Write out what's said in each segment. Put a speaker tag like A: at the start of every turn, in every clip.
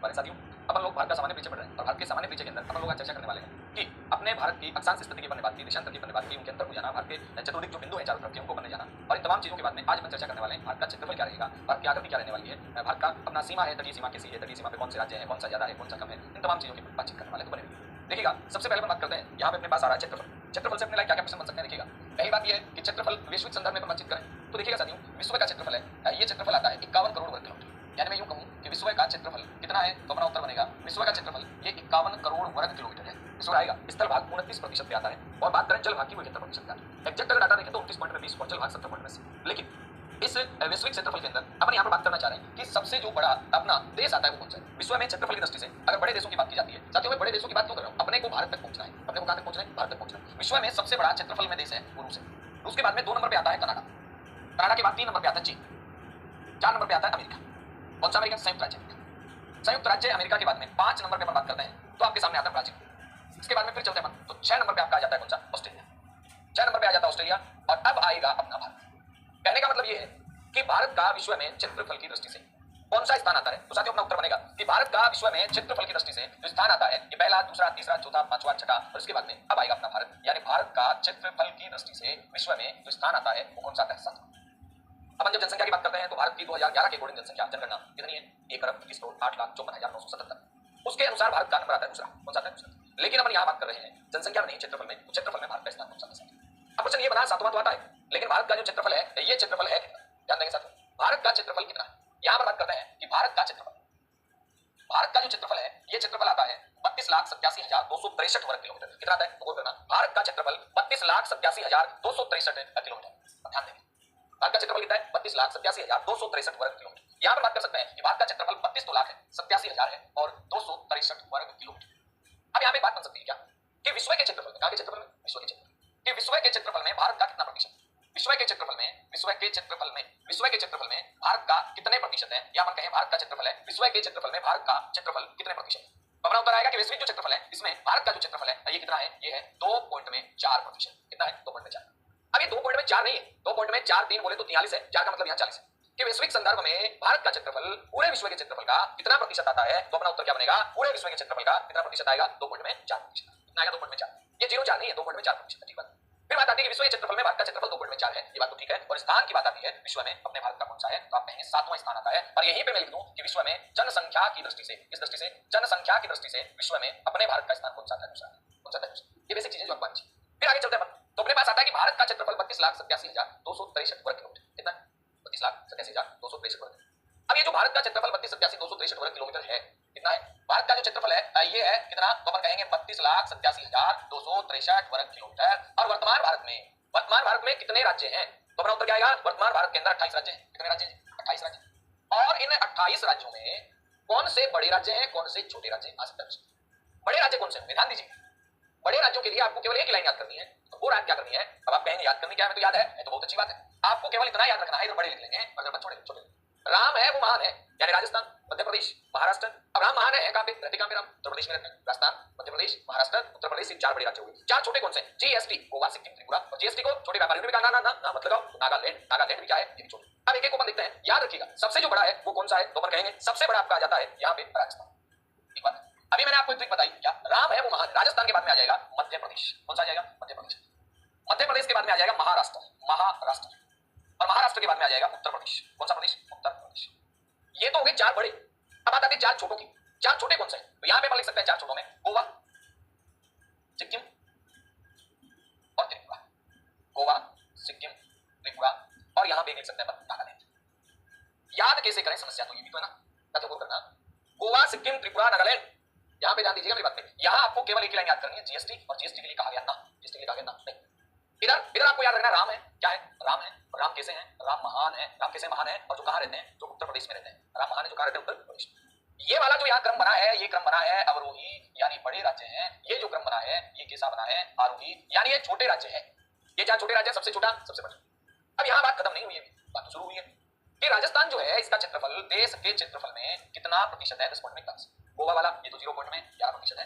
A: वाले साथियों, अपन लोग भारत का सामान्य परिचय पढ़ रहे हैं और भारत के सामान्य परिचय के अंदर अपन लोग आज चर्चा करने वाले हैं कि अपने भारत की अक्षांश स्थिति की अपन ने बात की, देशांतर की अपन ने बात की, उनके अंतर को जाना, भारत के चतुर्दिक जो बिंदु हैं चारों तरफ के उनको अपन ने जाना और इन तमाम चीजों के बाद में आज अपन चर्चा करने वाले हैं भारत का क्षेत्रफल क्या रहेगा, भारत की आकृति क्या रहने वाली है, भारत का अपना सीमा है, तटीय सीमा कैसी है, तटीय सीमा पे कौन से राज्य है, कौन सा ज्यादा है, कौन सा कम है, इन तमाम चीजों की बातचीत करने वाले तो बने। देखिएगा, सबसे पहले हम बात करते हैं यहाँ पे अपने पास आ रहा है क्षेत्रफल। क्षेत्रफल से अपने लिए क्या क्या प्रश्न बन सकते हैं। देखिएगा, पहली बात यह है कि क्षेत्रफल वैश्विक संदर्भ में अपन बातचीत करें तो देखिएगा साथियों, विश्व का क्षेत्रफल है, ये क्षेत्रफल आता है 51 करोड़ वर्ग किलोमीटर। यानी मैं यूं कहूं कि विश्व का क्षेत्रफल कितना है तो अपना उत्तर बनेगा विश्व का क्षेत्रफल ये 51 करोड़ वर्ग किलोमीटर है। विश्व आएगा स्थल भाग 29% पे आता है और बात करें जल भाग की वो 71% आता है। एग्जैक्ट अगर डाटा देखें तो 29.20 और जल भाग 70.80। लेकिन इस वैश्विक क्षेत्रफल के अंदर अपन यहाँ पर बात करना चाह रहे हैं कि सबसे जो बड़ा अपना देश आता है वो कौन सा है विश्व में क्षेत्रफल की दृष्टि से। अगर बड़े देशों की बात की जाती है साथियों, मैं बड़े देशों की बात क्यों कर रहा हूँ, अपने को भारत तक पहुंचना है, अपने को कहां तक पहुंचना है, भारत तक पहुंचना है। विश्व में सबसे बड़ा क्षेत्रफल में देश है वो रूस है। रूस के बाद में 2 नंबर पे आता है कनाडा, कनाडा के बाद 3 नंबर पे आता है चीन, 4 नंबर पे आता है अमेरिका। कौन सा अमेरिका? संयुक्त राज्य अमेरिका। संयुक्त राज्य अमेरिका के बाद में 5 नंबर पे अपन बात करते हैं तो आपके सामने आता है ब्राजील। इसके बाद में फिर चलते हैं अपन तो 6 नंबर पे आपका आ जाता है कौन सा? ऑस्ट्रेलिया। 6 नंबर पे आ जाता है ऑस्ट्रेलिया और अब आएगा अपना भारत। कहने का मतलब ये है कि भारत का विश्व में क्षेत्रफल की दृष्टि से कौन सा स्थान आता है। तो साथियों अपना उत्तर बनेगा कि भारत का विश्व में क्षेत्रफल की दृष्टि से जो स्थान आता है ये पहला, दूसरा, तीसरा, चौथा, पांचवा, छठा और इसके बाद में अब आएगा अपना भारत। यानी भारत का क्षेत्रफल की दृष्टि से विश्व में जो स्थान आता है वो कौन सा आता है? अपन जब जनसंख्या की बात करते हैं तो भारत की 2011 के अकॉर्डिंग जनसंख्या जनगणना कितनी है? 1,21,08,54,977। उसके अनुसार भारत का नंबर आता है दूसरा। कौन सा आता है? दूसरा। लेकिन अपन यहाँ बात कर रहे हैं जनसंख्या में नहीं, क्षेत्रफल में। क्षेत्रफल में भारत का स्थान कौन सा है? अब क्वेश्चन ये बना, सातवां तो आता है लेकिन भारत का जो क्षेत्रफल है ये क्षेत्रफल है कितना? ध्यान देंगे साथियों, भारत का क्षेत्रफल कितना है। यहाँ पर बात करते हैं कि भारत का क्षेत्रफल, भारत का जो क्षेत्रफल है ये क्षेत्रफल आता है 32,87,263 वर्ग किलोमीटर। कितना आता है तो गौर करना, भारत का क्षेत्रफल 32,87,263 किलोमीटर। ध्यान देंगे भारत का क्षेत्रफल कितना है? 32,87,263 वर्ग किलोमीटर। यहाँ पर बात कर सकते हैं कि भारत का क्षेत्रफल 32 तो लाख है, 87,000 है और 263 वर्ग किलोमीटर। अब यहाँ पे बात बन सकती है क्या कि विश्व के क्षेत्रफल में, कहाँ के क्षेत्रफल में? विश्व के क्षेत्रफल कि विश्व के क्षेत्रफल में भारत का कितना प्रतिशत? विश्व के क्षेत्रफल में भारत का कितने प्रतिशत है? यहाँ पर कहें भारत का क्षेत्रफल है, विश्व के क्षेत्रफल में भारत का क्षेत्रफल कितने प्रतिशत है? तो अपना उत्तर आएगा कि वैश्विक जो क्षेत्रफल है इसमें भारत का जो क्षेत्रफल है ये कितना है? ये है 2.4%। कितना है? 2.4। अब ये 2.4 नहीं है, 2.43 बोले तो 43 है, 4 का मतलब यहाँ 40 है कि वैश्विक संदर्भ में भारत का क्षेत्रफल पूरे विश्व के क्षेत्रफल का कितना प्रतिशत आता है। तो अपना उत्तर क्या बनेगा? पूरे विश्व के क्षेत्रफल का कितना प्रतिशत आएगा? 2.4%। कितना आएगा? 2.4। ये 0.4 नहीं है, 2.4%। ठीक बात। फिर बात आती है कि विश्व के क्षेत्रफल में भारत का क्षेत्रफल 2.4 है, ये बात तो ठीक है। और स्थान की बात आती है विश्व में अपने भारत का कौन सा है तो आप कहेंगे 7वां स्थान आता है। और यहीं पे मैं लिख दूं कि विश्व में जनसंख्या की दृष्टि से, इस दृष्टि से जनसंख्या की दृष्टि से विश्व में अपने भारत का स्थान कौन सा आता है? दूसरा। कौन सा आता है? ये बेसिक चीजें जो आपको अच्छी। फिर आगे चलते हैं तो अपने पास आता है कि भारत का क्षेत्रफल 32,87,263 वर्ग किलोमीटर। कितना? 32,87,263 वर्ग। अब ये जो भारत का क्षेत्रफल 32,87,263 वर्ग किलोमीटर है कितना है? भारत का जो क्षेत्रफल है ये है कितना? तो अपन कहेंगे 32,87,263 वर्ग किलोमीटर। और वर्तमान भारत में कितने राज्य हैं? तो अपना उत्तर क्या आएगा? वर्तमान भारत के अंदर 28 राज्य हैं। कितने राज्य हैं? 28 राज्य। और इन 28 राज्यों में कौन से बड़े राज्य हैं, कौन से छोटे राज्य हैं? बड़े राज्य कौन से होंगे? ध्यान दीजिए, बड़े राज्यों के लिए आपको केवल एक लाइन याद करनी है। तो वो रात क्या करनी है? अब आप कहेंगे याद करनी क्या है, तो याद है तो बहुत अच्छी बात है। आपको केवल इतना याद रखना है, इधर बड़े लिख लेंगे और छोटे छोटे। राम है वो महान है, यानी राजस्थान, मध्य प्रदेश, महाराष्ट्र। अब राम महान है कहां पे रहते? कहां पे? राम उत्तर प्रदेश में रहते हैं। राजस्थान, मध्य प्रदेश, महाराष्ट्र, उत्तर प्रदेश, 4 बड़े राज्य हो गए। 4 छोटे कौन से? जीएसटी, गोवा, सिक्किम, त्रिपुरा। और जीएसटी को छोटे व्यापारियों ने भी कहा ना मत लगाओ। नागालैंड भी क्या है? ये भी छोटे। अब एक एक को अपन देखते हैं, याद रखिएगा सबसे जो बड़ा है वो कौन सा है? तो अपन कहेंगे सबसे बड़ा आपका आ जाता है यहाँ पे राजस्थान। ठीक बात है। अभी मैंने आपको ट्रिक बताई क्या? राम है वो महान। राजस्थान के बाद में आ जाएगा मध्य प्रदेश। कौन सा आ जाएगा? मध्य प्रदेश। मध्य प्रदेश के बाद में आ जाएगा महाराष्ट्र। और महाराष्ट्र के बाद में आ जाएगा उत्तर प्रदेश। कौन सा प्रदेश? उत्तर प्रदेश। ये तो हो गए 4 बड़े। अब बात आती है 4 छोटों की। 4 छोटे कौन से? तो यहां पे अपन लिख सकते हैं 4 छोटों में गोवा, सिक्किम और त्रिपुरा। गोवा, सिक्किम, त्रिपुरा और यहां पे लिख सकते हैं नागालैंड। याद कैसे करें? समस्या तो ये भी तो है ना, तो करना गोवा, सिक्किम, त्रिपुरा, नागालैंड। यहां पे ध्यान दीजिएगा मेरी बात पे। यहां आपको केवल एक लाइन याद करनी है जीएसटी, और जीएसटी के लिए कहा गया ना, जीएसटी के लिए कहा गया ना नहीं। इधर आपको याद रखना राम है। क्या है? राम है। और राम कैसे हैं? राम महान है। राम कैसे महान है? और जो कहां रहते हैं? जो उत्तर प्रदेश में रहते हैं। राम महान है जो कहां रहते हैं? उत्तर प्रदेश। ये वाला जो यहाँ क्रम बना है, ये क्रम बना है अवरोही, यानी बड़े राज्य हैं। ये जो क्रम बना है ये कैसा बना है? आरोही, यानी ये छोटे राज्य हैं। ये 4 छोटे राज्य हैं, सबसे छोटा सबसे बड़ा। अब यहाँ बात खत्म नहीं हुई है, बात शुरू हुई है कि राजस्थान जो है इसका क्षेत्रफल देश के क्षेत्रफल में कितना प्रतिशत है? 10.41। गोवा वाला ये तो 0.11% है।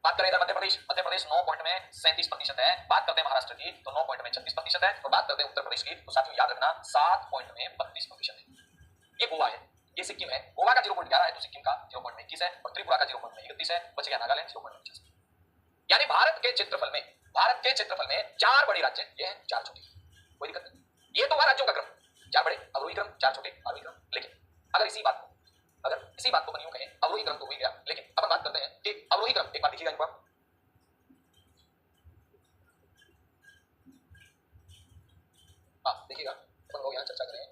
A: बात करें इधर मध्य प्रदेश 9.37% है। बात करते हैं महाराष्ट्र की तो 9.36% है। और बात करते हैं उत्तर प्रदेश की तो साथियों याद रखना 7.32% है। ये गोवा है, ये सिक्किम है, गोवा का 0.11 है तो सिक्किम का 0.21 है और त्रिपुरा का 0.31 है, बच गया नागालैंड 0.50। यानी भारत के क्षेत्रफल में 4 बड़े राज्य, ये हैं 4 छोटे, कोई दिक्कत नहीं। ये तो हुआ राज्यों का क्रम, 4 बड़े अवरोही क्रम, 4 छोटे आरोही क्रम। लेकिन अगर इसी बात को बनियों कहें अवरोही क्रम तो हो ही गया, लेकिन अपन बात करते हैं कि अवरोही क्रम, एक बात देखिएगा इनको, देखिएगा अपन लोग यहाँ चर्चा करें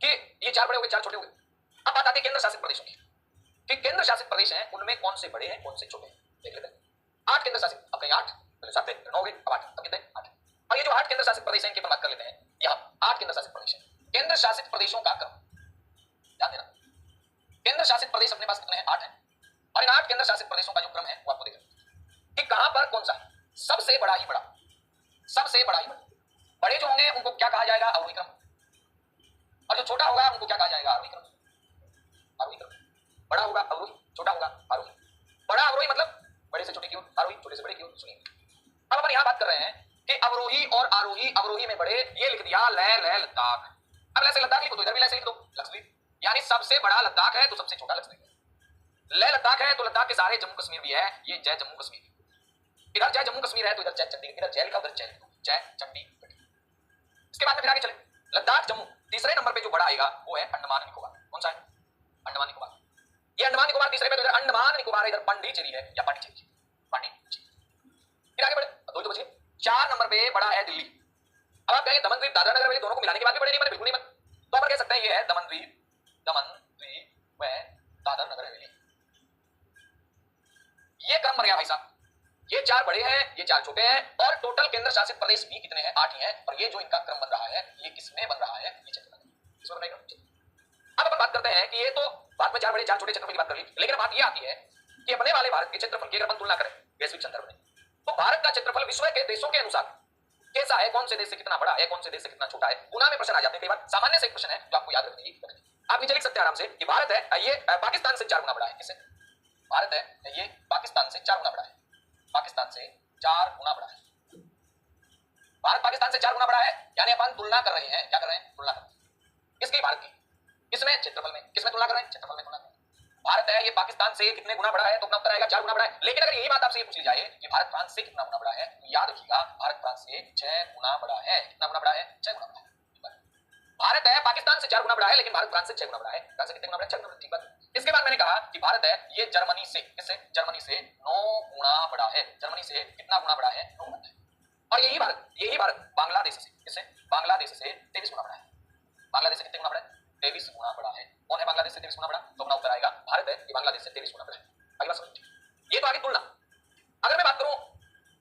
A: कि ये 4 बड़े हो गए, 4 छोटे हो गए। अब बात आती है केंद्र शासित प्रदेशों की, कि केंद्र शासित प्रदेश हैं उनमें कौन से बड़े हैं कौन से छोटे हैं, देख लेते हैं। 8 केंद्र शासित, अब कहीं 8, पहले 7 थे, फिर 9 हो गए, अब 8, अब कितने 8। और ये जो 8 केंद्र शासित प्रदेश हैं इनकी अपन बात कर लेते हैं। यहाँ 8 केंद्र शासित प्रदेश हैं। केंद्र शासित प्रदेशों का क्रम ध्यान देना, केंद्र शासित प्रदेश अपने पास कितने हैं, 8 हैं। और इन 8 केंद्र शासित प्रदेशों का जो क्रम है वो आपको देखना कि कहां पर कौन सा है सबसे बड़ा ही बड़ा, सबसे बड़ा ही बड़ा। बड़े जो होंगे उनको क्या कहा जाएगा, अवरोही क्रम, और जो छोटा होगा उनको क्या कहा जाएगा, आरोही क्रम। आरोही क्रम, बड़ा होगा अवरोही, छोटा होगा आरोही। बड़ा अवरोही मतलब बड़े से छोटे की ओर, आरोही छोटे से बड़े की ओर। सुनिए, अब अपन यहां बात कर रहे हैं कि अवरोही और आरोही, अवरोही में बड़े, ये लिख दिया लेह लद्दाख। अब लेह से लद्दाख लिखो तो इधर भी लेह से लिख दो लक्षद्वीप, यानी सबसे बड़ा लद्दाख है तो सबसे छोटा लक्षद्वीप। लेह लद्दाख है तो लद्दाख के सारे जम्मू कश्मीर भी है, ये जय जम्मू कश्मीर। इधर जय जम्मू कश्मीर है तो इधर जय चंडीगढ़, इधर जय लिखा उधर जय लिखो, जय चंडीगढ़। इसके बाद में फिर आगे चले, लद्दाख जम्मू, तीसरे नंबर पे जो बड़ा आएगा वो है अंडमान निकोबार। कौन सा है, अंडमान निकोबार। ये अंडमान निकोबार तीसरे पे, तो इधर अंडमान निकोबार, इधर पांडिचेरी है या पांडिचेरी, पांडिचेरी। फिर आगे बढ़े, दो तो बचे। 4 नंबर पे बड़ा है दिल्ली। अब आप कहेंगे दमन द्वीप दादरा नगर हवेली दोनों को मिलाने के बाद भी बड़े नहीं बने, बिल्कुल नहीं बने, तो आप कह सकते हैं ये है दमन द्वीप व दादरा नगर हवेली। ये क्रम बन गया भाई साहब, ये 4 बड़े हैं, ये 4 छोटे हैं, और टोटल केंद्र शासित प्रदेश भी कितने हैं, 8 ही हैं। और ये जो इनका क्रम बन रहा है ये किसमें बन रहा है, ये क्षेत्रफल, इसमें बनेगा। अब अपन बात करते हैं कि ये तो बात में 4 बड़े 4 छोटे क्षेत्रफल की बात कर ली, लेकिन बात ये आती है कि अपने वाले भारत के क्षेत्रफल की अगर अपन तुलना करें वैश्विक संदर्भ में, तो भारत का क्षेत्रफल विश्व के देशों के अनुसार कैसा है, कौन से देश से कितना बड़ा है, कौन से देश से कितना छोटा है। गुना में प्रश्न आ जाते हैं कई बार, सामान्य से एक प्रश्न है जो आपको याद रखनी है। आप नीचे लिख सकते हैं आराम से कि भारत है ये पाकिस्तान से 4 गुना बड़ा है। किससे, भारत है ये पाकिस्तान से 4 गुना बड़ा है, पाकिस्तान से 4 गुना बड़ा है। भारत पाकिस्तान से 4 गुना बड़ा है, यानी अपन तुलना कर रहे हैं, क्या कर रहे हैं, तुलना कर रहे हैं किसकी, भारत की, किसमें, क्षेत्रफल में। किसमें तुलना कर रहे हैं, क्षेत्रफल में तुलना कर रहे हैं। भारत है ये पाकिस्तान से कितने गुना बड़ा है, तो अपना उत्तर आएगा 4 गुना बड़ा है। लेकिन अगर यही बात आपसे पूछ ली जाए कि भारत फ्रांस से कितना गुना बड़ा है, तो याद रखिएगा भारत फ्रांस से 6 गुना बड़ा है। कितना गुना बड़ा है, 6 गुना बड़ा है। भारत है पाकिस्तान से 4 गुना बड़ा है, लेकिन भारत फ्रांस से 6 गुना बड़ा है। फ्रांस से कितने गुना बड़ा है, 6 गुना। ठीक बात। इसके बाद मैंने कहा कि भारत है ये जर्मनी से, किससे, जर्मनी से 9 गुना बड़ा है। जर्मनी से कितना गुना बड़ा है, 9 गुना है। और यही भारत बांग्लादेश से, किससे, बांग्लादेश से 23 गुना बड़ा है। बांग्लादेश से कितने गुना बड़ा है, 23 गुना बड़ा है। कौन है बांग्लादेश से 23 गुना बड़ा, तो अपना उत्तर आएगा भारत है ये बांग्लादेश से 23 गुना बड़ा है। अगली बात समझिए, ये तो आगे तुलना। अगर मैं बात करूं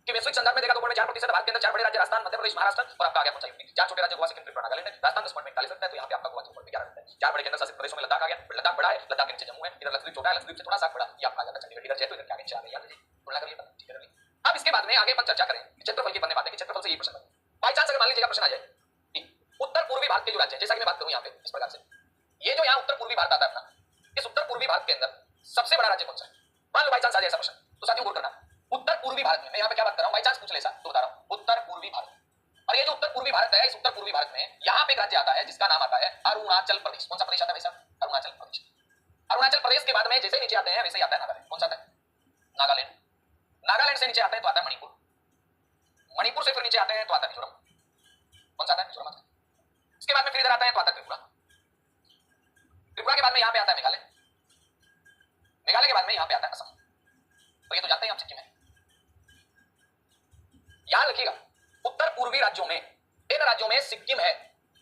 A: कि वैश्विक संदर्भ में देखा तो 4%, भारत के अंदर 4 बड़े राज्य राजस्थान, मध्य प्रदेश, महाराष्ट्र, और आपका आ गया कौन सा, यूपी। 4 छोटे राज्य गोवा, सिक्किम, त्रिपुरा, नागालैंड है। राजस्थान 10.41 रखता है, तो यहाँ पे आपका गोवा 0.11 रखता है। 4 बड़े केंद्र शासित प्रदेशों में लद्दाख आ गया, फिर लद्दाख बड़ा है, लद्दाख के नीचे जम्मू है, इधर लक्षद्वीप छोटा है, लक्षद्वीप से थोड़ा सा बड़ा, ये आपका आ जाता है चंडीगढ़। इधर जयपुर, इधर के आगे 4 है, याद रखिए, तुलना करिए, ठीक है। अब इसके बाद में आगे अपन चर्चा करें क्षेत्रफल की बनने बात है कि क्षेत्रफल से ये प्रश्न बाई चांस अगर मान लीजिएगा प्रश्न आ जाए कि उत्तर पूर्वी भारत के जो राज्य है, जैसा कि मैं बात करूं यहाँ पे इस प्रकार से, ये जो यहाँ उत्तर पूर्वी भारत आता है अपना, इस उत्तर पूर्वी भारत के अंदर सबसे बड़ा राज्य कौन सा है। मान लो बाई चांस आ जाए ऐसा प्रश्न, तो साथियों गौर करना, उत्तर पूर्वी भारत में, मैं यहाँ पे क्या बात कर रहा हूँ, बाई चांस पूछ ले ऐसा तो बता रहा हूँ, उत्तर पूर्वी भारत। और ये जो उत्तर पूर्वी भारत है, इस उत्तर पूर्वी भारत में यहाँ पे एक राज्य आता है जिसका नाम आता है अरुणाचल प्रदेश। कौन सा प्रदेश आता है भाई साहब, अरुणाचल प्रदेश। अरुणाचल प्रदेश के बाद में जैसे नीचे आते हैं वैसे ही आता है नागालैंड। कौन सा आता है, नागालैंड। नागालैंड से नीचे आते हैं तो आता है मणिपुर, मणिपुर से फिर नीचे आते हैं तो आता है मिजोरम। कौन सा आता है, मिजोरम आता है। इसके बाद में फिर इधर आता है तो आता है त्रिपुरा। त्रिपुरा के बाद में यहाँ पे आता है मेघालय, मेघालय के बाद में यहाँ पे आता है असम। तो ये तो जानते हैं हम सिक्किम है। याद रखिएगा उत्तर पूर्वी राज्यों में, इन राज्यों में सिक्किम है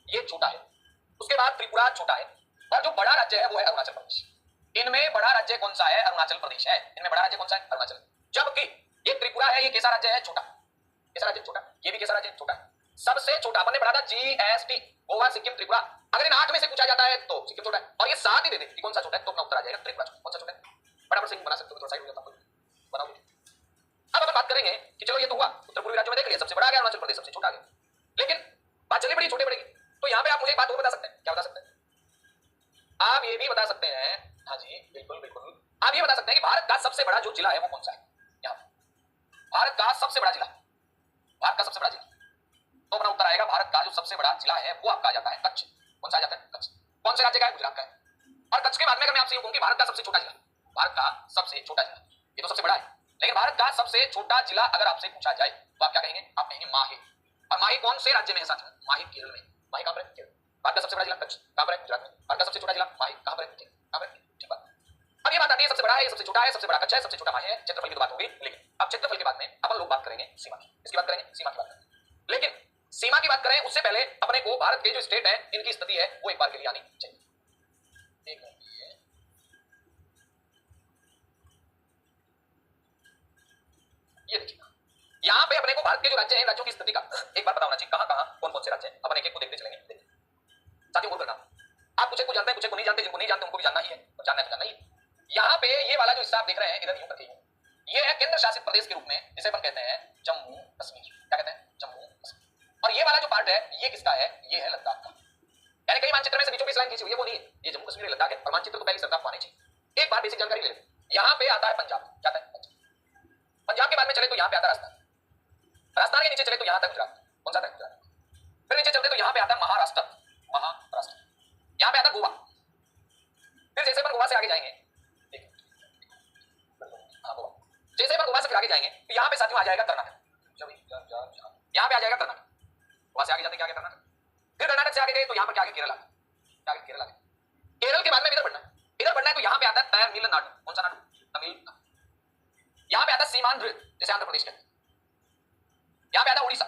A: ये छोटा है, उसके बाद त्रिपुरा छोटा है, और जो बड़ा राज्य है वो है अरुणाचल प्रदेश। इनमें बड़ा राज्य कौन सा है, अरुणाचल प्रदेश है। इनमें बड़ा राज्य कौन सा है, अरुणाचल। जबकि ये त्रिपुरा है, ये कैसा राज्य है, छोटा। कैसा राज्य, छोटा। ये भी कैसा राज्य, छोटा। सबसे छोटा अपन ने पढ़ा था जीएसटी, गोवा, सिक्किम, त्रिपुरा। अगर इन 8 में से पूछा जाता है तो सिक्किम छोटा है, और ये 7 ही दे दे कि कौन सा छोटा है, तो अपना उत्तर आ जाएगा त्रिपुरा छोटा। कौन सा छोटा है, फटाफट से बना सकते हो, थोड़ा साइड हो जाता है, बनाओ। अब अपन बात करेंगे कि चलो ये तो हुआ उत्तर पूर्वी राज्यों में देख लिया, सबसे बड़ा आ गया अरुणाचल प्रदेश, सबसे छोटा आ गया। लेकिन बात चली बड़ी छोटे बड़े की, तो यहाँ पे आप मुझे एक बात और बता सकते हैं। क्या बता सकते हैं, आप ये भी बता सकते हैं, हाँ जी बिल्कुल बिल्कुल, आप ये बता सकते हैं कि भारत का सबसे बड़ा जो जिला है वो कौन सा है। यहाँ भारत का सबसे बड़ा जिला, भारत का सबसे बड़ा जिला, तो अपना उत्तर आएगा भारत का जो सबसे बड़ा जिला है वो आपका आ जाता है कच्छ। कौन सा आ जाता है, कच्छ। कौन से राज्य का है, गुजरात का है। और कच्छ के बाद में अगर मैं आपसे कहूं कि भारत का सबसे छोटा जिला, भारत का सबसे छोटा जिला, ये तो सबसे बड़ा है, लेकिन भारत का सबसे छोटा जिला अगर आपसे पूछा जाए तो आप क्या कहेंगे? आप कहेंगे माहे। और माहे कौन से राज्य में है साथियों? माहे केरल में। माहे कहां पर है? केरल। भारत का सबसे बड़ा जिला कच्छ कहां पर है? गुजरात में। भारत का सबसे छोटा जिला माहे कहां पर है? केरल। कहां पर है? ठीक बात। अब ये बात आती है सबसे बड़ा है, सबसे छोटा है, सबसे बड़ा कच्छ है, सबसे छोटा माहे है, क्षेत्रफल की तो बात होगी, लेकिन अब क्षेत्रफल के बाद में अपन लोग बात करेंगे सीमा की। इसकी बात करेंगे, सीमा की बात करेंगे। लेकिन सीमा की बात करें उससे पहले अपने को भारत के जो स्टेट है इनकी स्थिति है वो एक बार के लिए आनी चाहिए। एक मिनट, ये देखिए यहां पे अपने को भारत के जो राज्य हैं राज्यों की स्थिति का एक बार पता होना चाहिए, कहां कहां कौन कौन से राज्य हैं। अपन एक एक को देखते चलेंगे। देखिए साथियों बोल करना, आप कुछ को जानते हैं, कुछ को नहीं जानते, जिनको नहीं जानते उनको भी जानना ही है, और जानना है तो जानना ही है। यहाँ पे ये वाला जो हिस्सा आप देख रहे हैं इधर यूं करके यूं, ये है केंद्र शासित प्रदेश के रूप में जिसे अपन कहते हैं जम्मू कश्मीर। क्या कहते हैं? जम्मू कश्मीर। और ये वाला जो पार्ट है ये किसका है? ये है लद्दाख का। यानी कई मानचित्र में से बीचों बीच लाइन खींची हुई है, वो नहीं है, ये जम्मू कश्मीर लद्दाख है। और मानचित्र तो पहले सरकार पाने चाहिए। एक बार बेसिक जानकारी ले लो, यहाँ पे आता है पंजाब। क्या आता है? पंजाब। पंजाब के बाद में चले तो यहाँ पे आता है राजस्थान। राजस्थान के नीचे चले तो यहाँ तक गुजरात। कौन सा आता है? गुजरात। फिर नीचे चलते तो यहाँ पे आता है महाराष्ट्र। महाराष्ट्र। यहाँ पे आता है गोवा। फिर जैसे अपन गोवा से आगे जाएंगे, हाँ गोवा, जैसे अपन गोवा से फिर आगे जाएंगे तो यहाँ पे साथियों आ जाएगा कर्नाटक। यहाँ पे आ जाएगा कर्नाटक। गोवा से आगे जाते क्या आ गया? कर्नाटक। फिर कर्नाटक से आगे गए तो यहाँ पर क्या आ गया? केरल आ गया। केरल आ गया। केरल के बाद में इधर बढ़ना है, इधर बढ़ना है तो यहाँ पे आता है तमिलनाडु। कौन सा नाडु? तमिलनाडु। यहाँ पे आता है सीमांध्र, जैसे आंध्र प्रदेश के। यहाँ पे आता है उड़ीसा।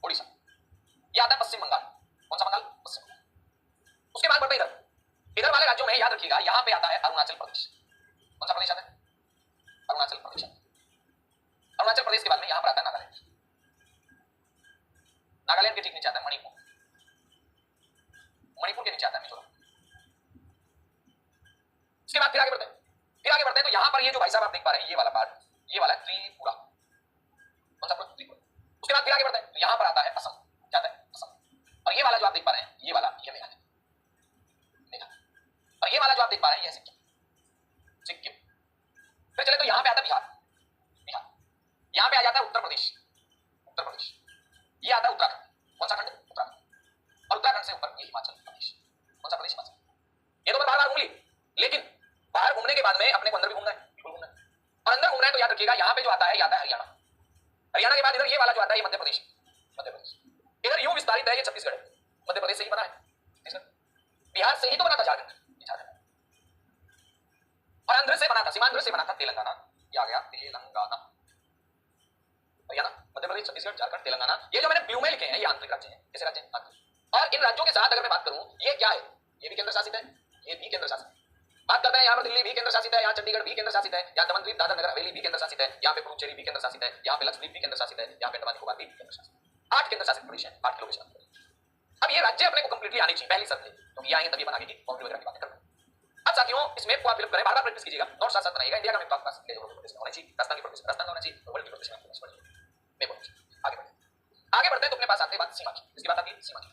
A: उड़ीसा। ये आता है पश्चिम बंगाल। कौन सा बंगाल? पश्चिम बंगाल। उसके बाद बढ़ते इधर, इधर वाले राज्यों में याद रखिएगा यहाँ पे आता है अरुणाचल प्रदेश। कौन सा प्रदेश आता है? अरुणाचल प्रदेश। अरुणाचल प्रदेश के बाद में यहाँ पर आता है नागालैंड। नागालैंड के ठीक नीचे आता है मणिपुर। मणिपुर के नीचे आता है मिजोरम। इसके बाद फिर आगे बढ़ते हैं, फिर आगे बढ़ते हैं तो यहाँ पर ये जो भाई साहब आप देख पा रहे हैं ये वाला पार्ट, ये वाला त्रिपुरा। कौन सा? त्रिपुरा। उसके बाद फिर आगे बढ़ते हैं तो यहाँ पर आता है असम। क्या आता है? असम। और ये वाला जो आप देख पा रहे हैं ये वाला ये मेघालय। और ये वाला जो आप देख पा रहे हैं ये है सिक्किम। सिक्किम। फिर चले तो यहाँ पे आता है बिहार। बिहार। यहाँ पे आ जाता है उत्तर प्रदेश। उत्तर प्रदेश। ये आता है उत्तराखंड। कौन सा खंड? उत्तराखंड। और उत्तराखंड से ऊपर ये हिमाचल प्रदेश। कौन सा प्रदेश? हिमाचल। ये तो मैं बार बार घूम ली, लेकिन बाहर घूमने के बाद में अपने को अंदर भी घूमना है। बिल्कुल घूमना है। और अंदर घूमना है तो याद रखिएगा यहाँ पे जो आता है ये आता है हरियाणा। हरियाणा के बाद इधर ये वाला जो आता है ये मध्य प्रदेश। मध्य प्रदेश। इधर यूं विस्तारित है ये छत्तीसगढ़। मध्य प्रदेश से ही बना है छत्तीसगढ़। बिहार से ही तो बना था झारखंड। और आंध्र से बना था, सीमांध्र से बना था तेलंगाना। ये आ गया तेलंगाना। हरियाणा, मध्य प्रदेश, छत्तीसगढ़, झारखंड, तेलंगाना। ये जो मैंने ब्लू में लिखे हैं ये आंतरिक राज्य हैं। कैसे राज्य हैं? और इन राज्यों के साथ अगर मैं बात करूं ये क्या है? ये भी केंद्र शासित है, ये भी केंद्र शासित है। बात करते हैं यहाँ पर दिल्ली भी केंद्र शासित है, यहाँ चंडीगढ़ भी केंद्र शासित है, यहाँ दमन द्वीप दादर नगर हवेली भी केंद्र शासित है, यहाँ पे पुडुचेरी भी केंद्र शासित है, यहाँ पे लक्षद्वीप भी केंद्र शासित है, यहाँ पे अंडमान निकोबार भी केंद्र शासित है। 8 केंद्र शासित प्रदेश हैं, 8 लोकेशन। अब ये राज्य अपने को कंप्लीटली आनी चाहिए पहली शर्त है, क्योंकि ये आएंगे तभी बना के बाउंड्री वगैरह की बात करते हैं। अब साथियों इस मैप को आप फिलअप करें, बार-बार प्रैक्टिस कीजिएगा, नोट साथ-साथ बनाइएगा। इंडिया का मैप आपके पास होना चाहिए, राजस्थान की प्रदेश राजस्थान का होना चाहिए, वर्ल्ड की प्रदेश में मैप होना चाहिए। आगे बढ़ते हैं, आगे बढ़ते हैं तो अपने पास आते हैं बात सीमा की। इसकी बात आती है सीमा की।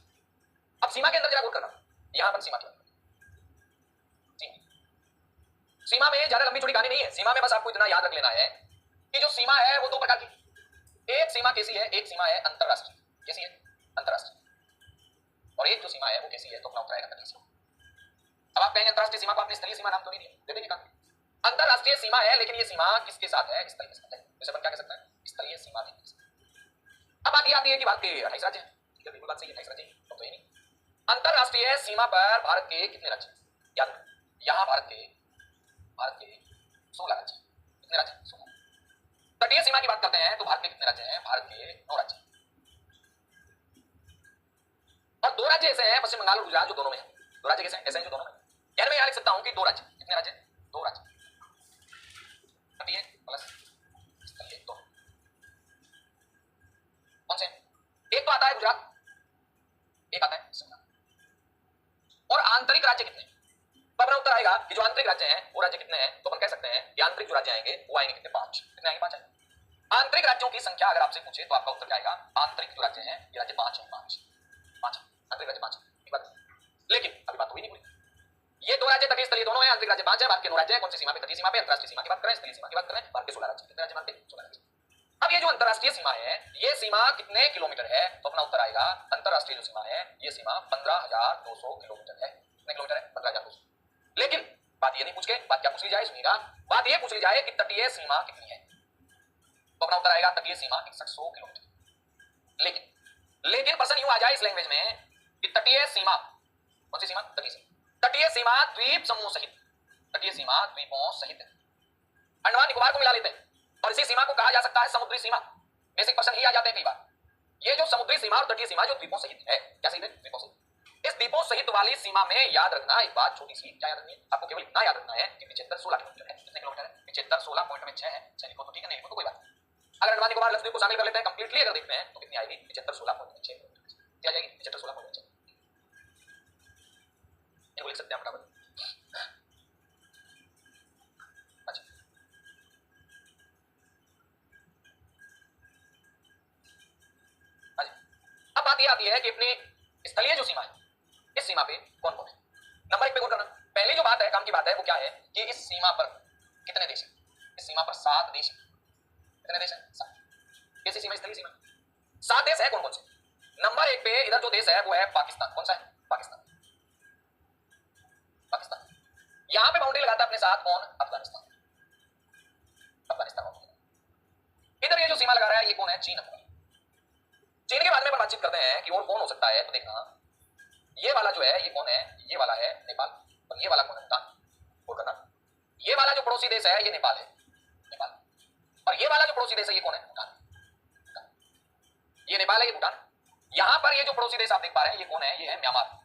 A: अब सीमा के अंदर जरा गौर करना, यहाँ पर सीमा की सीमा में ज्यादा लंबी चौड़ी कहानी नहीं है। सीमा में बस आपको इतना याद रख लेना है कि जो सीमा है वो 2 प्रकार की, एक सीमा कैसी है, एक सीमा है अंतरराष्ट्रीय। कैसी है? अंतरराष्ट्रीय। और एक जो सीमा है वो कैसी है? तो अपना उत्तर आएगा तटीय सीमा। अब आप कहेंगे अंतरराष्ट्रीय सीमा को आपने स्थलीय सीमा नाम तो नहीं दिया, दे देंगे कहा। अंतरराष्ट्रीय सीमा है लेकिन ये सीमा किसके साथ है? स्थलीय के साथ है। जैसे अपन क्या कह सकते हैं? स्थलीय सीमा भी। अब बात ये आती है कि भारत के 28 राज्य हैं। बिल्कुल बात सही है, 28 राज्य तो ये नहीं। अंतरराष्ट्रीय सीमा पर भारत के कितने राज्य? याद रखो यहाँ भारत के 16 राज्य। कितने राज्य? 16। तटीय सीमा की बात करते हैं तो भारत के कितने राज्य हैं? भारत के 9 राज्य। और 2 राज्य ऐसे हैं पश्चिम बंगाल और गुजरात जो दोनों में है। 2 राज्य कैसे हैं? ऐसे हैं जो दोनों में। यानी मैं यहाँ लिख सकता हूँ कि 2 राज्य। कितने राज्य? 2 राज्य। तटीय प्लस स्थलीय 2। कौन से? एक तो आता है गुजरात, एक आता है शिमला। और आंतरिक राज्य कितने? तो अपना उत्तर आएगा कि जो आंतरिक राज्य हैं वो राज्य कितने हैं? तो अपन कह सकते हैं कि आंतरिक जो राज्य आएंगे वो आएंगे कितने? 5। कितने आएंगे? 5 आएंगे। आंतरिक राज्यों की संख्या अगर आपसे पूछे तो आपका उत्तर क्या आएगा? आंतरिक जो राज्य हैं ये राज्य 5 है। 5 आंतरिक राज्य 5 है। लेकिन अभी बात हुई नहीं पूरी। ये 2 राज्य तटीय स्थलीय दोनों हैं, आंतरिक राज्य 5 है। भारत के 9 राज्य हैं। कौन सी सीमा पे? तटीय सीमा पे। अंतरराष्ट्रीय सीमा की बात करें, स्थलीय सीमा की बात करें, भारत के 16 राज्य। कितने राज्य? भारत के 16 राज्य। अब ये जो अंतरराष्ट्रीय सीमा है ये सीमा कितने किलोमीटर है? तो अपना उत्तर आएगा अंतरराष्ट्रीय जो सीमा है ये सीमा 15,200 किलोमीटर है। कितने किलोमीटर है? 15,200। लेकिन बात ये नहीं पूछ के, बात क्या पूछ ली जाए? सुनिएगा, बात ये पूछ ली जाए कि तटीय सीमा कितनी है, तो अपना उत्तर आएगा तटीय सीमा 6100 किलोमीटर। लेकिन प्रश्न यूं आ जाए इस लैंग्वेज में कि तटीय सीमा, कौन सी सीमा? तटीय सीमा। तटीय सीमा द्वीप समूह सहित, तटीय सीमा द्वीपों सहित अंडमान निकोबार को मिला लेते हैं, और इसी सीमा को कहा जा सकता है समुद्री सीमा। बेसिक प्रश्न ही आ जाते हैं कई बार। ये जो समुद्री सीमा और तटीय सीमा जो द्वीपों सहित है, क्या सहित है? द्वीपों सहित। इस द्वीपों सहित वाली सीमा में याद रखना एक बात छोटी सी, क्या याद रखनी है आपको? केवल इतना याद रखना है कि 75-16 किलोमीटर है। कितने किलोमीटर है? 75-16 पॉइंट में 6 है, 6 लिखो तो ठीक है, नहीं लिखो तो कोई बात। अगर अंडमान निकोबार लक्षद्वीप को शामिल कर लेते हैं कंप्लीटली, अगर देखते हैं तो कितनी आएगी? 75-16 पॉइंट में 6 किलोमीटर। क्या जाएगी? 75-16 पॉइंट में 6। इनको लिख सकते हैं फटाफट। अच्छा, अब बात ये आती है कि अपनी स्थलीय जो सीमा है, इस सीमा पे कौन कौन है? नंबर 1 पे गौर करना। पहली जो बात है, काम की बात है, वो क्या है कि इस सीमा पर कितने देश हैं? इस सीमा पर 7 देश हैं। कितने देश हैं? 7। कैसी सीमा? स्थलीय सीमा। 7 देश है। कौन कौन से? नंबर 1 पे इधर जो देश है वो है पाकिस्तान। कौन सा है? पाकिस्तान। पाकिस्तान। यहां पे बाउंड्री लगाता है अपने साथ कौन? अफगानिस्तान। अफगानिस्तान। इधर ये जो सीमा लगा रहा है ये कौन है? चीन। चीन के बारे में बातचीत करते हैं कि और कौन हो सकता है, तो देखना ये वाला जो है ये कौन है? ये वाला है नेपाल, और ये वाला कौन है? भूटान। और करना ये वाला जो पड़ोसी देश है ये नेपाल है, नेपाल। और ये वाला जो पड़ोसी देश है ये कौन है? भूटान। ये नेपाल है, ये भूटान। यहां पर ये जो पड़ोसी देश आप देख पा रहे हैं ये कौन है? ये है म्यांमार।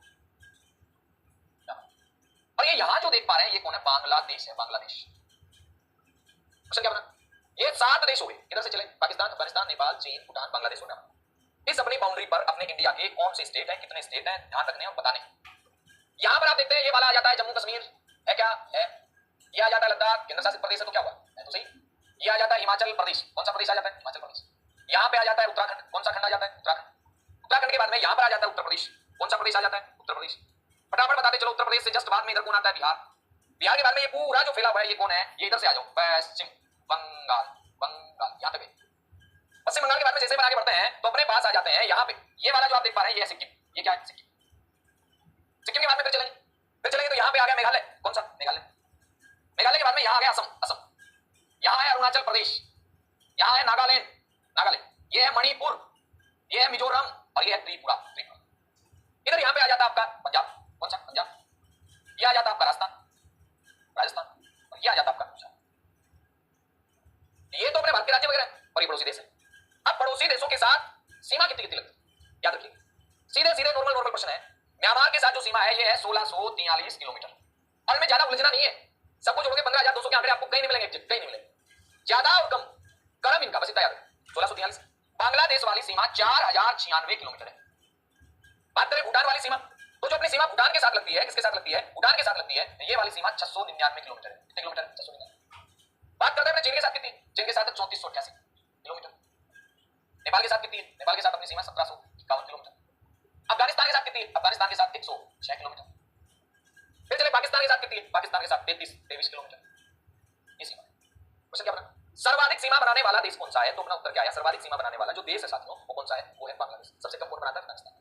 A: और ये यहां जो देख पा रहे हैं ये कौन है? बांग्लादेश है, बांग्लादेश। क्वेश्चन क्या बना? ये 7 देश हो गए। इधर से चले पाकिस्तान, अफगानिस्तान, नेपाल, चीन, भूटान, बांग्लादेश और म्यांमार। इस अपनी बाउंड्री पर अपने इंडिया के कौन से स्टेट हैं, कितने स्टेट हैं, ध्यान रखने और बताने। यहां पर आप देखते हैं ये वाला आ जाता है जम्मू कश्मीर, है क्या? है। ये आ जाता है लद्दाख, केंद्र शासित प्रदेश है, तो क्या हुआ? है तो सही। ये आ जाता है हिमाचल प्रदेश। कौन सा प्रदेश आ जाता है? हिमाचल प्रदेश। यहां पे आ जाता है उत्तराखंड। कौन सा खंड आ जाता है? उत्तराखंड। उत्तराखंड के बाद में यहां पर आ जाता है उत्तर प्रदेश। कौन सा प्रदेश आ जाता है? उत्तर प्रदेश। फटाफट बताते चलो। उत्तर प्रदेश से जस्ट बाद में इधर कौन आता है? बिहार। बिहार के बाद में ये पूरा जो फैला हुआ है ये कौन है? ये इधर से आ जाओ, पश्चिम बंगाल। बंगाल यहां तक। पश्चिम बंगाल के बाद में जैसे आगे बढ़ते हैं तो अपने पास आ जाते हैं यहाँ पे ये वाला जो आप देख पा रहे हैं ये है सिक्किम। ये क्या है? सिक्किम। सिक्किम के बाद में फिर चलेंगे तो यहाँ पे आ गया मेघालय। कौन सा? मेघालय। मेघालय के बाद में यहाँ आ गया असम। असम। यहाँ है अरुणाचल प्रदेश। यहाँ है नागालैंड। नागालैंड। ये है मणिपुर। ये है मिजोरम और ये है त्रिपुरा। त्रिपुरा। इधर यहाँ पे आ जाता है आपका पंजाब। कौन सा? पंजाब। ये आ जाता है आपका राजस्थान। राजस्थान। और ये आ जाता है आपका गुजरात। ये तो अपने भारत के राज्य वगैरह और ये पड़ोसी देश है। अब पड़ोसी देशों के साथ सीमा कितनी कितनी लगती? याद रखिए, सीधे सीधे नॉर्मल क्वेश्चन है। म्यांमार के साथ जो सीमा है ये है 1643 किलोमीटर। और इनमें ज्यादा उलझना नहीं है। सब कुछ जोड़ोगे 15,200 के आंकड़े आपको कहीं नहीं मिलेंगे, कहीं नहीं मिलेंगे। ज्यादा और कम क्रम इनका बस इतना याद रखें। 1643। बांग्लादेश वाली सीमा 4096 किलोमीटर है। बात करें भूटान वाली सीमा, तो जो अपनी सीमा भूटान के साथ लगती है, किसके साथ लगती है? भूटान के साथ लगती है। ये वाली सीमा 699 किलोमीटर है। कितने किलोमीटर? 699। बात करते हैं चीन के साथ कितनी? चीन के साथ 3488 किलोमीटर। नेपाल के साथ कितनी है? नेपाल के साथ अपनी सीमा 1751 किलोमीटर। अफगानिस्तान के साथ कितनी है? अफगानिस्तान के साथ 106 किलोमीटर। फिर चले पाकिस्तान के साथ कितनी है? पाकिस्तान के साथ 23 किलोमीटर। ये सीमा। क्वेश्चन क्या बना? सर्वाधिक सीमा बनाने वाला देश कौन सा है? तो अपना उत्तर क्या है? सर्वाधिक सीमा बनाने वाला जो देश है साथियों वो कौन सा है? वो है बांग्लादेश। सबसे कम कौन बनाता है? अफगानिस्तान।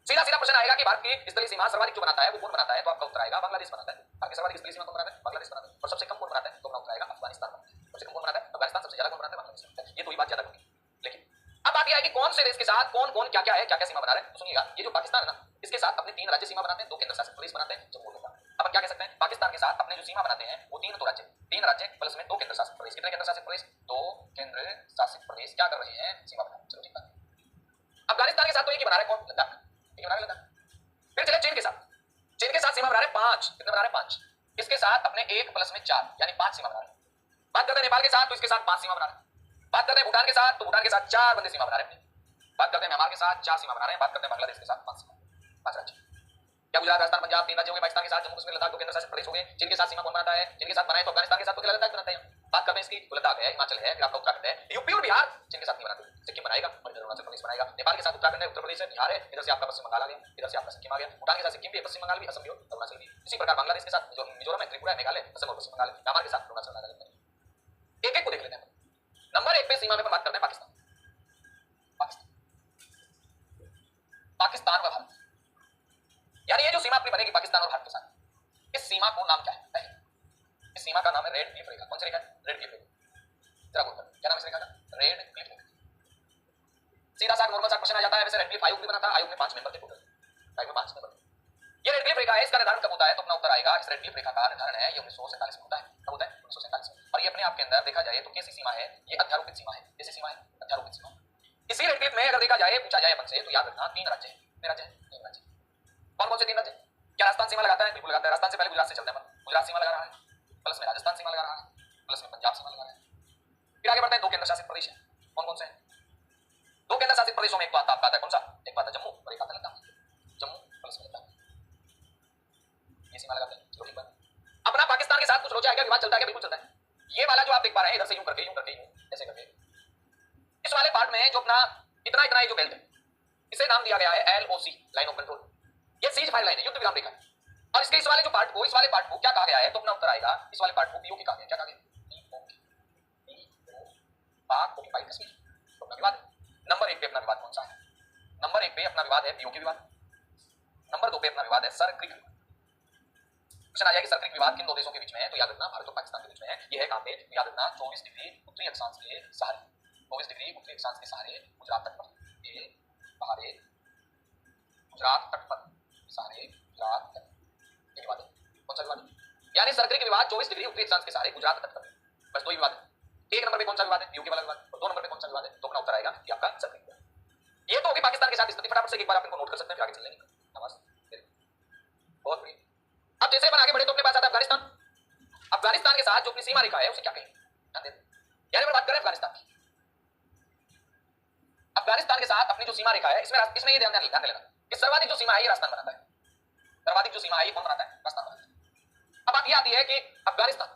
A: सीधा सीधा प्रश्न आएगा कि भारत की स्थलीय सीमा सर्वाधिक जो बनाता है वो कौन बनाता है? तो आपका उत्तर आएगा बांग्लादेश बनाता है। भारत की सर्वाधिक स्थलीय सीमा कौन बनाता है? बांग्लादेश बनाता है। और सबसे कम कौन बनाता है? तो अपना उत्तर आएगा अफगानिस्तान बनाता है। सबसे कम कौन बनाता है? अफगानिस्तान। सबसे ज्यादा कौन बनाता है? बांग्लादेश बनाता है। ये तो ही बात ज्यादा होगी। लेकिन अब बात यह है कि कौन से देश के साथ कौन कौन क्या क्या है, क्या क्या सीमा बना रहे हैं। तो सुनिएगा, ये जो पाकिस्तान है ना, इसके साथ अपने 3 राज्य सीमा बनाते हैं, 2 केंद्र शासित प्रदेश बनाते हैं, जम्मू और कश्मीर। अपन क्या कह सकते हैं? पाकिस्तान के साथ अपने जो सीमा बनाते हैं वो 3 तो राज्य, 3 राज्य प्लस में 2 केंद्र शासित प्रदेश। कितने केंद्र शासित प्रदेश? 2 केंद्र शासित प्रदेश क्या कर रहे हैं? सीमा बना। चलो ठीक है। अफगानिस्तान के साथ तो एक ही बना रहे, कौन? लद्दाख। एक बना रहे लद्दाख। फिर चले चीन के साथ। चीन के साथ सीमा बना रहे 5। कितने बना रहे? 5। इसके साथ अपने 1 प्लस में 4 यानी 5 सीमा बना रहे। बात करते हैं नेपाल के साथ तो इसके साथ 5 सीमा बना रहे। बात करते हैं भूटान के साथ तो भूटान के साथ 4 बंदे सीमा बना रहे हैं। बात करते हैं म्यांमार के साथ 4 सीमा बना रहे हैं। बात करते हैं बांग्लादेश के साथ 5 सीमा, 5 राज्य। क्या गुजरात, राजस्थान, पंजाब 3 राज्य हो गए। पाकिस्तान के साथ जम्मू कश्मीर लद्दाख 2 केंद्र शासित प्रदेश हो गए। चीन के साथ सीमा कौन बनाता है? चीन के साथ बनाए तो अफगानिस्तान के साथ तो लद्दाख बनाता है। बात करते हैं इसकी तो लद्दाख है, हिमाचल है, फिर आपका उत्तराखंड है, यूपी और बिहार चीन के साथ नहीं बनाते। सिक्किम बनाएगा और इधर अरुणाचल प्रदेश बनाएगा। नेपाल के साथ उत्तराखंड है, उत्तर प्रदेश है, बिहार है, इधर से आपका पश्चिम बंगाल आ गया, इधर से आपका सिक्किम आ गया। भूटान के साथ सिक्किम भी है, पश्चिम बंगाल भी, असम भी, अरुणाचल भी। इसी प्रकार बांग्लादेश के साथ मिजोरम है, त्रिपुरा है, मेघालय, असम और पश्चिम बंगाल है। म्यांमार के साथ अरुणाचल, नागालैंड। एक एक को देख लेते हैं। नंबर 1 पे सीमा में बात करते हैं पाकिस्तान। पाकिस्तान, पाकिस्तान व भारत। यानी ये जो सीमा अपनी बनेगी पाकिस्तान और भारत के साथ, इस सीमा को नाम क्या है? पहले इस सीमा का नाम है रेड क्लिफ रेखा। कौन सी रेखा है? रेड क्लिफ रेखा। जरा बोल क्या नाम है इस रेखा का? रेड क्लिफ रेखा। सीधा सा नॉर्मल सा क्वेश्चन आ जाता है। वैसे रेड क्लिफ आयोग भी बना था, आयोग में 5 मेंबर थे टोटल, आयोग में 5 मेंबर। ये रेड क्लिफ रेखा है, इसका निर्धारण कब होता है? तो अपना उत्तर आएगा इस रेड क्लिफ रेखा का निर्धारण है ये 1947 में होता है। कब होता है? 1947 में। और ये अपने आप के अंदर देखा जाए तो कैसी सीमा है? ये अध्यारोपित सीमा है। कैसी सीमा है? अध्यारोपित सीमा। इसी रेड क्लिफ में अगर देखा जाए, पूछा जाए अपन से, तो याद रखना 3 राज्य हैं। कितने राज्य हैं? 3 राज्य। कौन कौन से 3 राज्य? क्या राजस्थान सीमा लगाता है? बिल्कुल लगाता है। राजस्थान से पहले गुजरात से चलते हैं अपन। गुजरात सीमा लगा रहा है, प्लस में राजस्थान सीमा लगा रहा है, प्लस में पंजाब सीमा लगा रहा है। फिर आगे बढ़ते हैं, 2 केंद्र शासित प्रदेश हैं। कौन कौन से हैं? 2 केंद्र शासित प्रदेशों में एक तो आता है कौन सा? एक बात है जम्मू और एक आता है लद्दाख। जम्मू प्लस में लद्दाख, ये सीमा लगाते हैं। चलो ठीक है। अपना पाकिस्तान के साथ कुछ रोजा है क्या? विवाद चलता है क्या? बिल्कुल चलता है। ये वाला जो आप देख पा रहे हैं, इधर से यूं करके यूं करके यूं ऐसे करके, इस वाले पार्ट में जो अपना इतना इतना ये जो बेल्ट है, इसे नाम दिया गया है LOC, लाइन ऑफ कंट्रोल। ये सीज फायर लाइन है, युद्ध विराम रेखा है। और इसके इस वाले जो पार्ट को, इस वाले पार्ट को क्या कहा गया है? तो अपना उत्तर आएगा इस वाले पार्ट को POK कहा गया। क्या कहा गया? पाक ऑक्युपाइड कश्मीर। तो अपना विवाद नंबर 1 पे अपना विवाद कौन सा है? नंबर 1 पे अपना विवाद है POK विवाद। नंबर 2 पे अपना विवाद है सर क्रिक विवाद। क्वेश्चन आ जाएगा सर क्रिक विवाद किन 2 देशों के बीच में है? तो याद रखना भारत और पाकिस्तान के बीच में है। ये है कहां पे? याद रखना 24 डिग्री उत्तरी अक्षांश के सहारे, 24 डिग्री उत्तरी अक्षांश के सहारे गुजरात तट पर, ये सहारे गुजरात तट पर, सहारे गुजरात तट। ये विवाद है। कौन सा विवाद है? यानी सर क्रिक विवाद 24 डिग्री उत्तरी अक्षांश के सहारे गुजरात तट पर। बस 2 ही विवाद है। 1 नंबर पे कौन सा विवाद है? POK वाला विवाद। और 2 नंबर पे कौन सा विवाद है? तो अपना उत्तर आएगा कि आपका सर क्रिक विवाद। ये तो होगी पाकिस्तान के साथ स्थिति। फटाफट से एक बार आप इनको नोट कर सकते हैं, फिर आगे चल लेंगे। नमस्ते, बहुत बढ़िया। अब जैसे अपन आगे बढ़े तो अपने पास आता है अफगानिस्तान। अफगानिस्तान के साथ जो अपनी सीमा रेखा है उसे क्या कहेंगे? ध्यान दें, यानी मैं बात करें अफगानिस्तान की। अफगानिस्तान के साथ अपनी जो सीमा रेखा है, इसमें ये ध्यान देना कि सर्वाधिक जो सीमा है ये राजस्थान बनाता है। सर्वाधिक जो सीमा है ये कौन बनाता है? राजस्थान बनाता है। अब बात ये आती है कि अफगानिस्तान,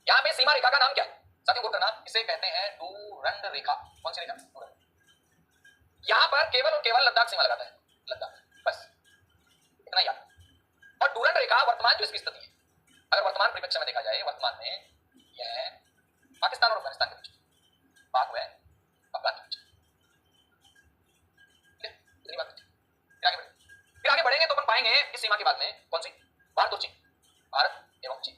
A: यहां पे सीमा रेखा का नाम क्या है? साथियों को करना, इसे कहते हैं डूरंड रेखा। कौन सी रेखा? डूरंड। यहां पर केवल और केवल लद्दाख सीमा लगाता है, लद्दाख, बस इतना याद। और डूरंड रेखा वर्तमान जो इसकी स्थिति है, अगर वर्तमान परिप्रेक्ष्य में देखा जाए, वर्तमान में यह पाकिस्तान और अफगानिस्तान के बीच बात हुआ है, अफगान के बीच। इतनी बात। फिर आगे बढ़ेंगे तो अपन पाएंगे इस सीमा के बाद में कौन सी? भारत और चीन। भारत एवं चीन।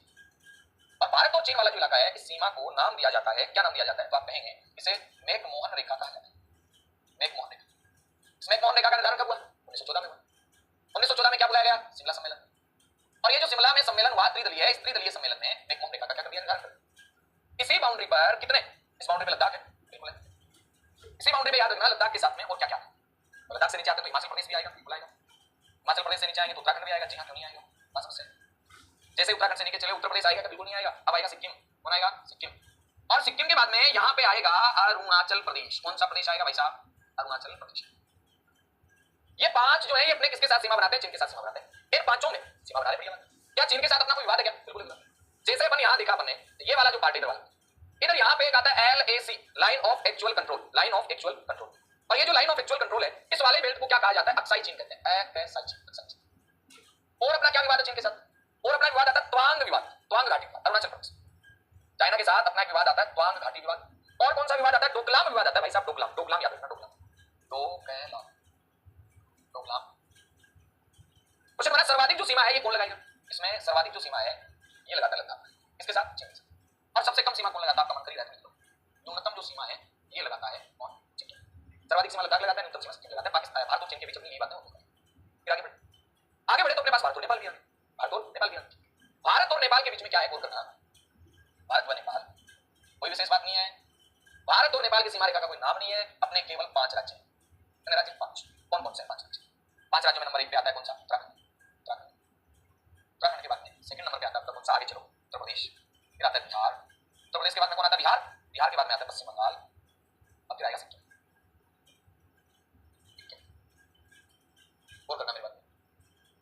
A: और भारत और चीन वाला जो इलाका है, इस सीमा को नाम दिया जाता है, क्या नाम दिया जाता है? तो आप कहेंगे इसे मैकमोहन रेखा कहा जाता है। मैकमोहन रेखा। इस मैकमोहन रेखा का निर्धारण कब हुआ? 1914 में हुआ। 1914 में क्या बुलाया गया? शिमला सम्मेलन। और ये जो शिमला में सम्मेलन हुआ त्रिदलीय है, इस त्रिदलीय सम्मेलन में मैकमोहन रेखा का क्या कर दिया? निर्धारण कर। इसी बाउंड्री पर कितने? इस बाउंड्री पे लद्दाख है, बिल्कुल है। इसी बाउंड्री पे याद रखना लद्दाख के साथ में और क्या क्या है? तो लद्दाख से नीचे आते तो हिमाचल प्रदेश भी आएगा, बिल्कुल आएगा। हिमाचल प्रदेश से नीचे आएंगे तो उत्तराखंड भी आएगा। जी हाँ, क्यों नहीं आएगा? बात समझ से। जैसे उत्तराखंड से नीचे चले उत्तर प्रदेश आएगा, बिल्कुल नहीं आएगा। अब आएगा सिक्किम। कौन आएगा? सिक्किम। और सिक्किम के बाद में यहां पे आएगा अरुणाचल प्रदेश। कौन सा प्रदेश आएगा भाई साहब? अरुणाचल प्रदेश। ये 5 जो है ये अपने किसके साथ सीमा बनाते हैं? चीन के साथ सीमा बनाते हैं। इन 5 में सीमा बना रहे भैया। क्या चीन के साथ अपना कोई विवाद है क्या? बिल्कुल नहीं। जैसे अपन यहां देखा अपने, ये वाला जो पार्टी इधर यहां पे एक आता है LAC, line of actual control, line of actual control. और ये जो लाइन ऑफ एक्चुअल कंट्रोल है, इस वाले बेल्ट को क्या कहा जाता है? अक्साई चीन कहते हैं, अक्साई चीन। और अपना क्या विवाद है चीन के साथ? और अपना विवाद आता है त्वांग विवाद, त्वांग घाटी विवाद, अरुणाचल प्रदेश। चाइना के साथ अपना एक विवाद आता है त्वांग घाटी विवाद। और कौन सा विवाद आता है? डोकलाम विवाद आता है भाई साहब, डोकलाम। डोकलाम याद रखना, डोकलाम, डोकलाम, डोकलाम। क्वेश्चन बना सर्वाधिक जो सीमा है ये कौन लगाएगा? इसमें सर्वाधिक जो सीमा है ये लगाता है लद्दाख, इसके साथ चीन के साथ। और सबसे कम सीमा कौन लगाता है? आपका मन कर ही रहा है मित्रों। न्यूनतम जो सीमा है ये लगाता है कौन? चीन। सर्वाधिक सीमा लद्दाख लगाता है, न्यूनतम सीमा चीन लगाता है। पाकिस्तान, भारत और चीन के बीच अपनी यही बात है। फिर आगे बढ़े तो अपने पास भारत और नेपाल भी आ गए। भारत और नेपाल भी आ गए। भारत और नेपाल के बीच में क्या है गौर करना। भारत व नेपाल कोई विशेष बात नहीं है। भारत और नेपाल की सीमा रेखा का कोई नाम नहीं है। अपने केवल 5 राज्य हैं। कितने राज्य? 5। कौन कौन से 5 राज्य? 5 राज्यों में नंबर 1 पे आता है कौन सा? उत्तराखंड। उत्तराखंड। उत्तराखंड के बाद में सेकंड नंबर पे आता है कौन सा? आगे चलो, उत्तर प्रदेश। फिर आता है बिहार। उत्तर प्रदेश के बाद में कौन आता है? बिहार। बिहार के बाद में आता है पश्चिम बंगाल। अब फिर आएगा सिक्किम। गौर करना मेरी बात।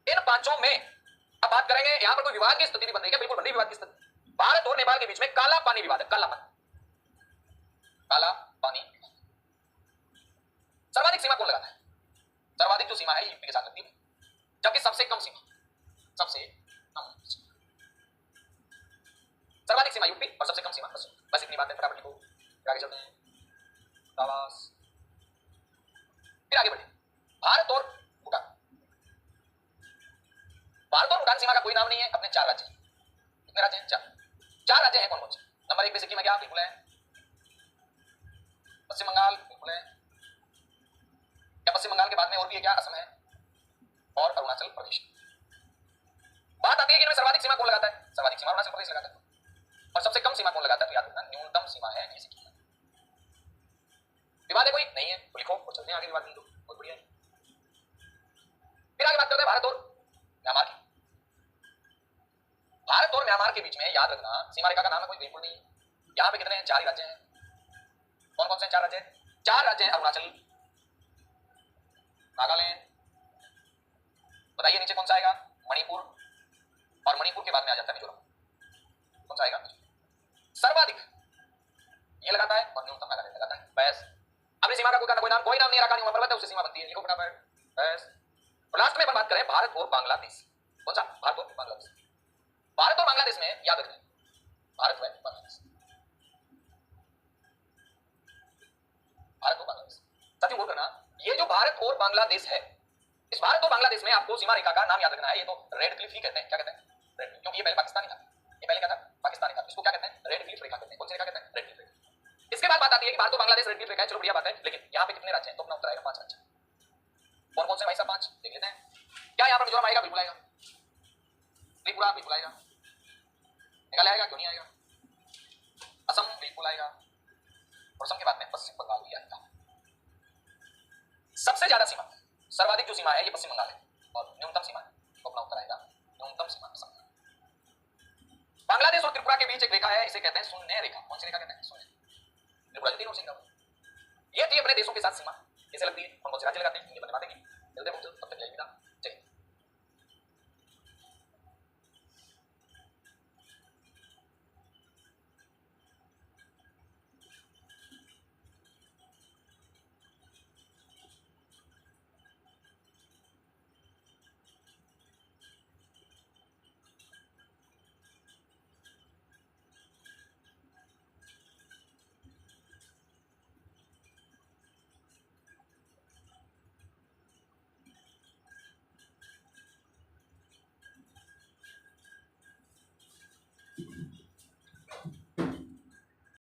A: इन 5 में अब बात करेंगे, यहां पर कोई विवाद की स्थिति भी बन रही है, बिल्कुल बन रही विवाद की स्थिति। भारत और नेपाल के बीच में काला पानी विवाद है, काला पानी, काला पानी। सर्वाधिक सीमा कौन लगाता है? सर्वाधिक जो सीमा है यूपी के साथ लगती है, जबकि सबसे कम सीमा, सबसे कम सीमा, सर्वाधिक सीमा यूपी और सबसे कम सीमा पश्चिम। बस इतनी बात है, फटाफट लिखो। फिर आगे चलते हैं। शाबाश। फिर आगे बढ़े। भारत और भूटान, भारत और भूटान सीमा का कोई नाम नहीं है, अपने 4 राज्य हैं। कितने राज्य हैं? 4 राज्य हैं। कौन कौन से? नंबर 1 पे सिक्किम है क्या? बिल्कुल है। पश्चिम बंगाल बिल्कुल है। क्या पश्चिम बंगाल के बाद में और भी है क्या? असम है और अरुणाचल प्रदेश। बात आती है कि इनमें सर्वाधिक सीमा कौन लगाता है? सर्वाधिक सीमा अरुणाचल प्रदेश लगाता है और सबसे कम सीमा कौन लगाता है? तो याद रखना न्यूनतम सीमा है ये सिक्किम। विवाद है कोई? नहीं है तो लिखो और चलते हैं आगे। विवाद नहीं तो बहुत बढ़िया है। फिर आगे बात करते हैं भारत और म्यांमार की। भारत और म्यांमार के बीच में याद रखना सीमा रेखा का नाम है कोई बिल्कुल नहीं है। यहाँ पे कितने हैं? 4 ही राज्य हैं। कौन कौन से 4 राज्य हैं? 4 राज्य हैं। अरुणाचल, नागालैंड, बताइए नीचे कौन सा आएगा? मणिपुर, और मणिपुर के बाद में आ जाता है मिजोरम। कौन सा आएगा? सर्वाधिक ये लगाता है और न्यूनतम नागालैंड लगाता है। बस अपनी सीमा का कोई नाम नहीं रखा, नहीं पर्वत है उससे सीमा बनती है। लिखो फटाफट बस। और लास्ट में बात करें भारत और बांग्लादेश। कौन सा? भारत और बांग्लादेश। भारत और बांग्लादेश में याद रखना भारत व बांग्लादेश, भारत और बांग्लादेश। साथियों गौर करना, ये जो भारत और बांग्लादेश है, इस भारत और बांग्लादेश में आपको सीमा रेखा का नाम याद रखना है। ये तो रेड क्लिफ ही कहते हैं। क्या कहते हैं? रेड क्लिफ, क्योंकि ये पहले पाकिस्तानी था। ये पहले क्या था? पाकिस्तानी था। इसको क्या कहते हैं? रेड क्लिफ रेखा कहते हैं। कौन सी रेखा कहते हैं? रेड क्लिफ रेखा। इसके बाद बात आती है कि भारत और बांग्लादेश रेड क्लिफ रेखा है, चलो बढ़िया बात है, लेकिन यहाँ पे कितने राज्य हैं? तो अपना उत्तर आएगा 5 राज्य। कौन कौन से भाई साहब? 5 देख लेते हैं। क्या यहाँ पर मिजोरम आएगा? बिल्कुल आएगा। त्रिपुरा बिल्कुल आएगा। मेघालय आएगा? क्यों नहीं आएगा? असम बिल्कुल आएगा और असम के बाद में पश्चिम बंगाल भी आएगा। सबसे ज्यादा सीमा, सर्वाधिक जो सीमा है ये पश्चिम बंगाल है और न्यूनतम सीमा है, तो अपना उत्तर आएगा न्यूनतम सीमा असम। बांग्लादेश और त्रिपुरा के बीच एक रेखा है, इसे कहते हैं शून्य रेखा। कौन सी रेखा कहते हैं? शून्य। त्रिपुरा जो 3 और सिंगापुर, ये थी अपने देशों के साथ सीमा। कैसे लगती है? कौन कौन से राज्य लगाते हैं? ये बातें जल्दी तब तक